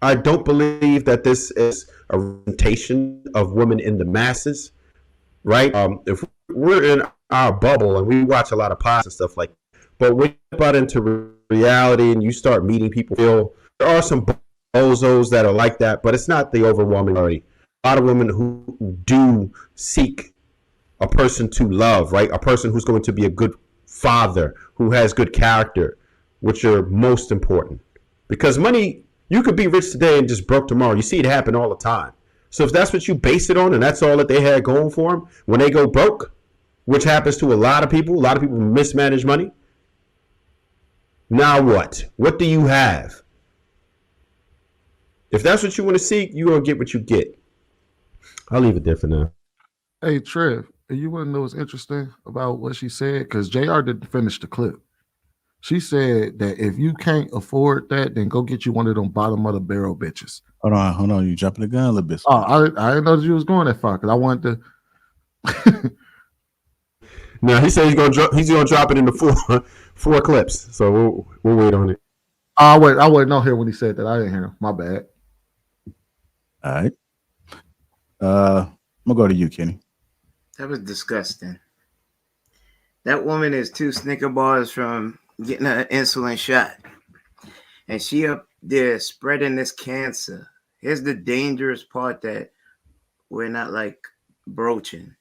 I don't believe that this is a representation of women in the masses, right? If we're in our bubble and we watch a lot of podcasts and stuff like that, but when you step out into reality and you start meeting people, feel there are some bozos that are like that, but it's not the overwhelming majority. A lot of women who do seek a person to love, right? A person who's going to be a good father, who has good character, which are most important. Because money, you could be rich today and just broke tomorrow. You see it happen all the time. So if that's what you base it on and that's all that they had going for them, when they go broke, which happens to a lot of people mismanage money. Now what? What do you have? If that's what you want to seek, you're going to get what you get. I'll leave it there for now. Hey, Trev, you want to know what's interesting about what she said? Because JR didn't finish the clip. She said that if you can't afford that, then go get you one of them bottom of the barrel bitches. Hold on. You jumping the gun a little bit. Oh, I didn't know that you was going that far because I wanted to. Now he said he's gonna drop it into four clips. So we'll wait on it. I wasn't on here when he said that. I didn't hear him. My bad. All right. I'm gonna go to you, Kenny. That was disgusting. That woman is 2 Snicker bars from getting an insulin shot. And she up there spreading this cancer. Here's the dangerous part that we're not like broaching.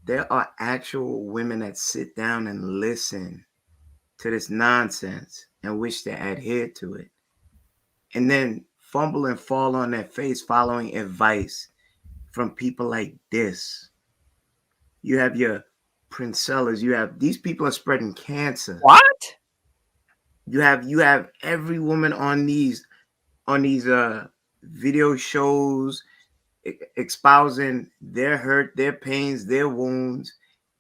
There are actual women that sit down and listen to this nonsense and wish to adhere to it. And then fumble and fall on their face following advice from people like this. You have your Princellas. You have these people are spreading cancer. What? You have every woman on these video shows espousing their hurt, their pains, their wounds,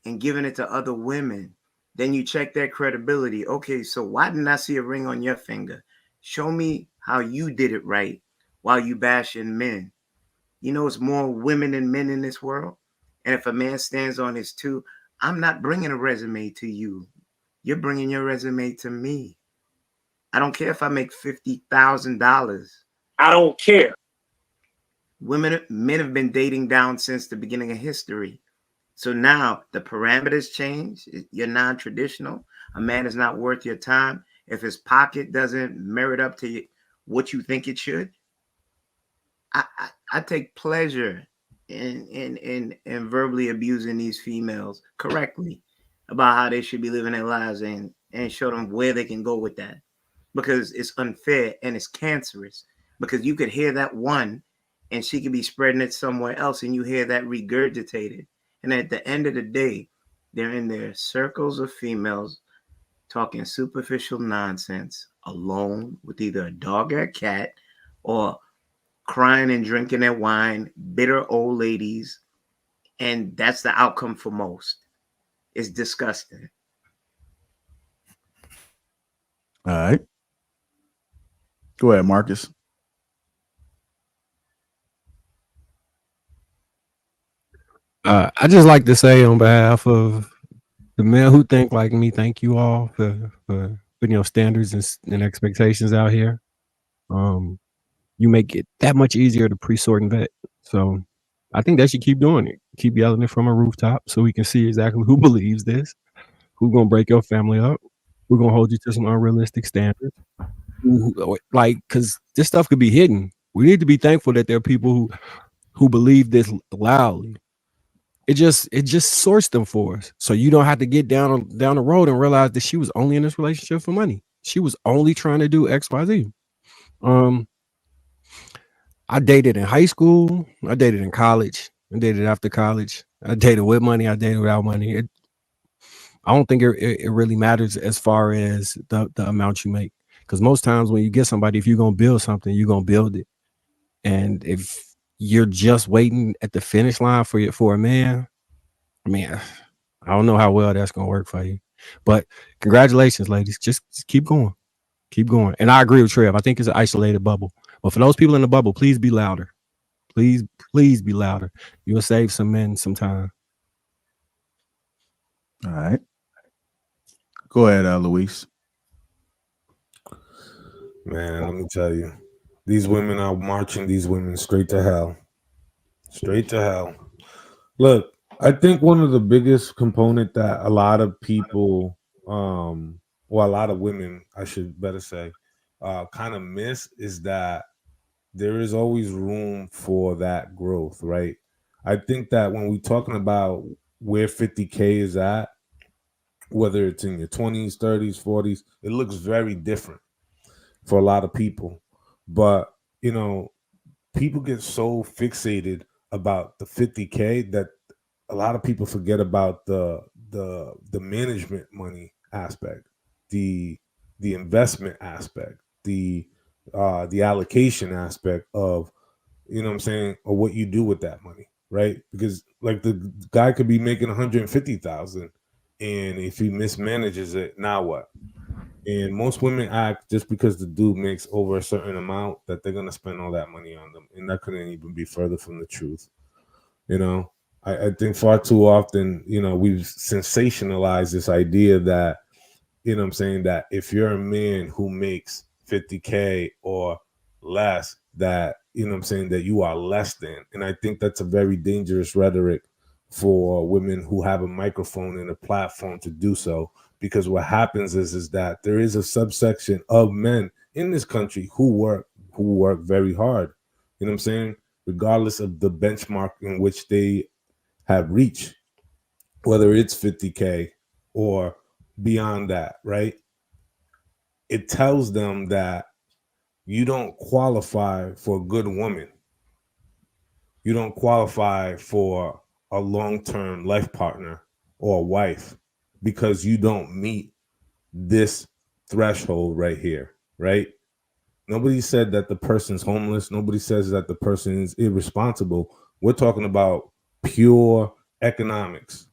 and giving it to other women. Then you check their credibility. Okay, so why didn't I see a ring on your finger? Show me how you did it right while you bashing men. You know, it's more women than men in this world. And if a man stands on his two, I'm not bringing a resume to you. You're bringing your resume to me. I don't care if I make $50,000. I don't care. Men have been dating down since the beginning of history. So now the parameters change. You're non-traditional. A man is not worth your time if his pocket doesn't merit up to what you think it should. I take pleasure in verbally abusing these females correctly about how they should be living their lives and show them where they can go with that, because it's unfair and it's cancerous. Because you could hear that one and she could be spreading it somewhere else, and you hear that regurgitated. And at the end of the day, they're in their circles of females talking superficial nonsense alone with either a dog or a cat, or crying and drinking their wine, bitter old ladies. And that's the outcome for most. It's disgusting. All right. Go ahead, Marcus. I just like to say on behalf of the men who think like me, thank you all for putting your standards and expectations out here. You make it that much easier to pre-sort and vet. So I think they should keep doing it. Keep yelling it from a rooftop so we can see exactly who believes this, who's gonna break your family up, who's gonna hold you to some unrealistic standards. Like, because this stuff could be hidden. We need to be thankful that there are people who believe this loudly. It just sorts them for us, so you don't have to get down the road and realize that she was only in this relationship for money. She was only trying to do XYZ. I dated in high school. I dated in college. I dated after college. I dated with money. I dated without money. I don't think it really matters as far as the amount you make, because most times when you get somebody, if you're gonna build something, you're gonna build it. And if you're just waiting at the finish line for a man, I mean, I don't know how well that's gonna work for you. But congratulations, ladies. Just keep going. Keep going. And I agree with Trev. I think it's an isolated bubble. But for those people in the bubble, please be louder. Please be louder. You'll save some men some time. All right. Go ahead, Luis. Man, let me tell you, These women are marching these women straight to hell. Straight to hell. Look, I think one of the biggest component that a lot of people, well, a lot of women, I should better say, kind of miss is that there is always room for that growth, right? I think that when we're talking about where 50K is at, whether it's in your 20s, 30s, 40s, it looks very different for a lot of people. But, you know, people get so fixated about the 50K that a lot of people forget about the management money aspect, the investment aspect, the allocation aspect of, you know what I'm saying, or what you do with that money, right? Because like the guy could be making 150,000, and if he mismanages it, now what? And most women act just because the dude makes over a certain amount that they're gonna spend all that money on them, and that couldn't even be further from the truth. You know, I think far too often, you know, we've sensationalized this idea that, you know what I'm saying, that if you're a man who makes 50K or less, that, you know what I'm saying, that you are less than. And I think that's a very dangerous rhetoric for women who have a microphone and a platform to do so, because what happens is that there is a subsection of men in this country who work very hard, you know what I'm saying, regardless of the benchmark in which they have reached, whether it's 50K or beyond that, right? It tells them that you don't qualify for a good woman. You don't qualify for a long-term life partner or a wife because you don't meet this threshold right here, right? Nobody said that the person's homeless. Nobody says that the person is irresponsible. We're talking about pure economics,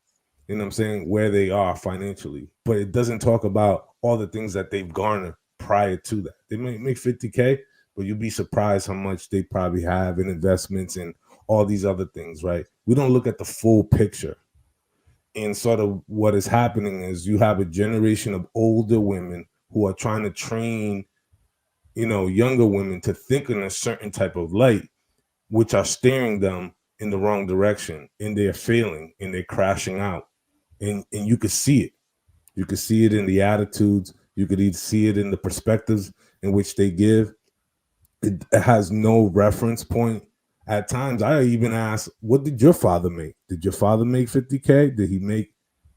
you know what I'm saying, where they are financially. But it doesn't talk about all the things that they've garnered prior to that. They may make 50K, but you'll be surprised how much they probably have in investments and all these other things, right? We don't look at the full picture. And sort of what is happening is you have a generation of older women who are trying to train, you know, younger women to think in a certain type of light, which are steering them in the wrong direction, and they're failing and they're crashing out. And you could see it. You could see it in the attitudes. You could even see it in the perspectives in which they give. It has no reference point. At times, I even ask, what did your father make? Did your father make 50K? Did he make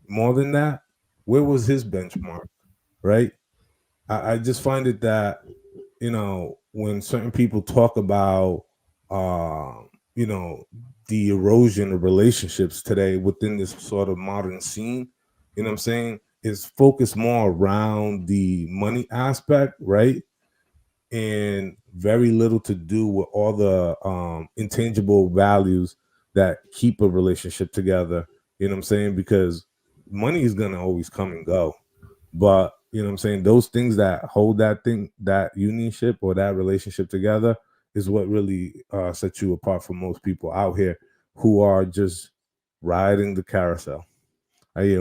more than that? Where was his benchmark? Right? I just find it that, you know, when certain people talk about, you know, the erosion of relationships today within this sort of modern scene, you know what I'm saying, is focused more around the money aspect, right? And very little to do with all the intangible values that keep a relationship together, you know what I'm saying? Because money is going to always come and go. But, you know what I'm saying, those things that hold that unionship or that relationship together is what really sets you apart from most people out here who are just riding the carousel. I